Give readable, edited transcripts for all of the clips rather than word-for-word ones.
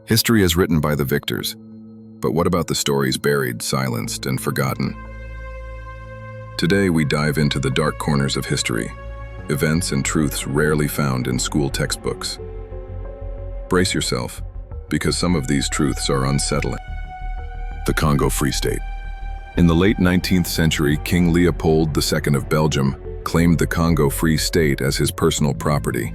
History is written by the victors, but what about the stories buried, silenced, and forgotten? Today we dive into the dark corners of history, events and truths rarely found in school textbooks. Brace yourself, because some of these truths are unsettling. The Congo Free State. In the late 19th century, King Leopold II of Belgium claimed the Congo Free State as his personal property.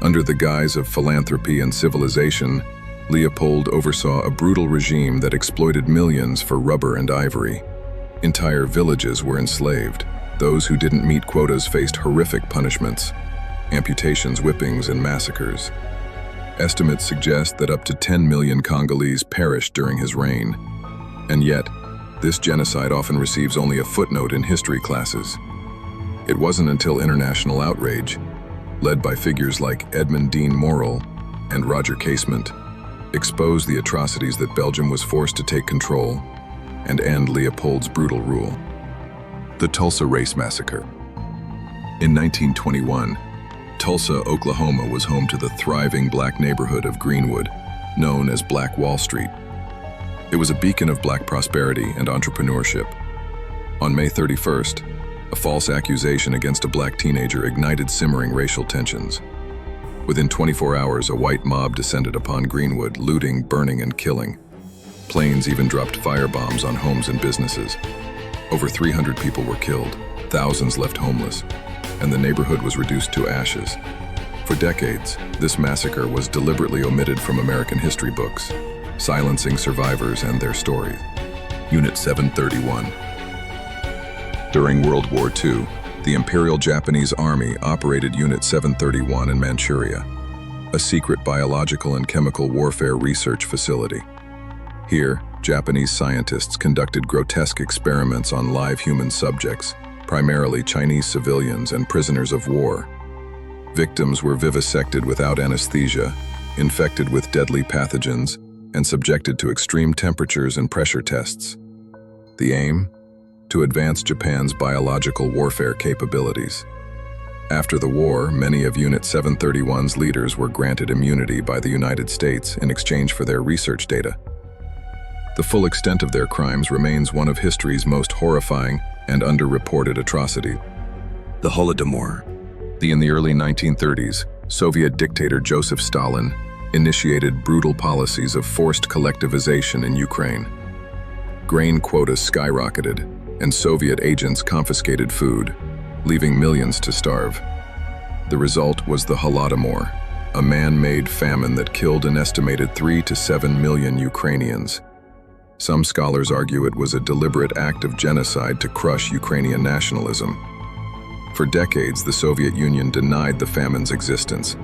Under the guise of philanthropy and civilization, Leopold oversaw a brutal regime that exploited millions for rubber and ivory. Entire villages were enslaved. Those who didn't meet quotas faced horrific punishments, amputations, whippings, and massacres. Estimates suggest that up to 10 million Congolese perished during his reign. And yet, this genocide often receives only a footnote in history classes. It wasn't until international outrage, led by figures like Edmund Dean Morrell and Roger Casement, exposed the atrocities that Belgium was forced to take control and end Leopold's brutal rule. The Tulsa Race Massacre. In 1921, Tulsa, Oklahoma was home to the thriving black neighborhood of Greenwood, known as Black Wall Street. It was a beacon of black prosperity and entrepreneurship. On May 31st, a false accusation against a black teenager ignited simmering racial tensions. Within 24 hours, a white mob descended upon Greenwood, looting, burning, and killing. Planes even dropped firebombs on homes and businesses. Over 300 people were killed, thousands left homeless, and the neighborhood was reduced to ashes. For decades, this massacre was deliberately omitted from American history books, silencing survivors and their stories. Unit 731. During World War II, the Imperial Japanese Army operated Unit 731 in Manchuria, a secret biological and chemical warfare research facility. Here, Japanese scientists conducted grotesque experiments on live human subjects, primarily Chinese civilians and prisoners of war. Victims were vivisected without anesthesia, infected with deadly pathogens, and subjected to extreme temperatures and pressure tests. The aim? To advance Japan's biological warfare capabilities. After the war, many of Unit 731's leaders were granted immunity by the United States in exchange for their research data. The full extent of their crimes remains one of history's most horrifying and underreported atrocities. The Holodomor. In the early 1930s, Soviet dictator Joseph Stalin initiated brutal policies of forced collectivization in Ukraine. Grain quotas skyrocketed, and Soviet agents confiscated food, leaving millions to starve. The result was the Holodomor, a man-made famine that killed an estimated 3 to 7 million Ukrainians. Some scholars argue it was a deliberate act of genocide to crush Ukrainian nationalism. For decades, the Soviet Union denied the famine's existence.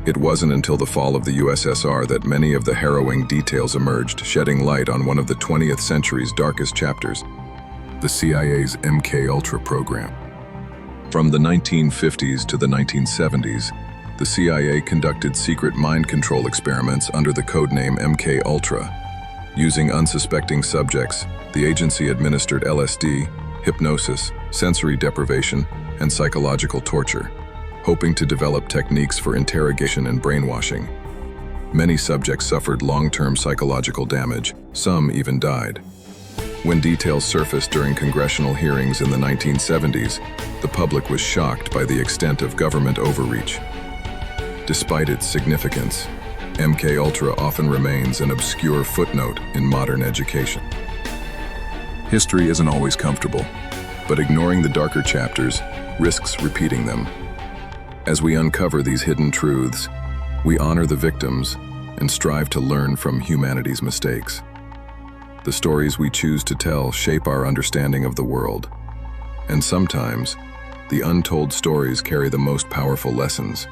It wasn't until the fall of the USSR that many of the harrowing details emerged, shedding light on one of the 20th century's darkest chapters, the CIA's MK-Ultra program. From the 1950s to the 1970s, the CIA conducted secret mind control experiments under the codename MK-Ultra. Using unsuspecting subjects, the agency administered LSD, hypnosis, sensory deprivation, and psychological torture, hoping to develop techniques for interrogation and brainwashing. Many subjects suffered long-term psychological damage, some even died. When details surfaced during congressional hearings in the 1970s, the public was shocked by the extent of government overreach. Despite its significance, MK-Ultra often remains an obscure footnote in modern education. History isn't always comfortable, but ignoring the darker chapters risks repeating them. As we uncover these hidden truths, we honor the victims and strive to learn from humanity's mistakes. The stories we choose to tell shape our understanding of the world, and sometimes, the untold stories carry the most powerful lessons.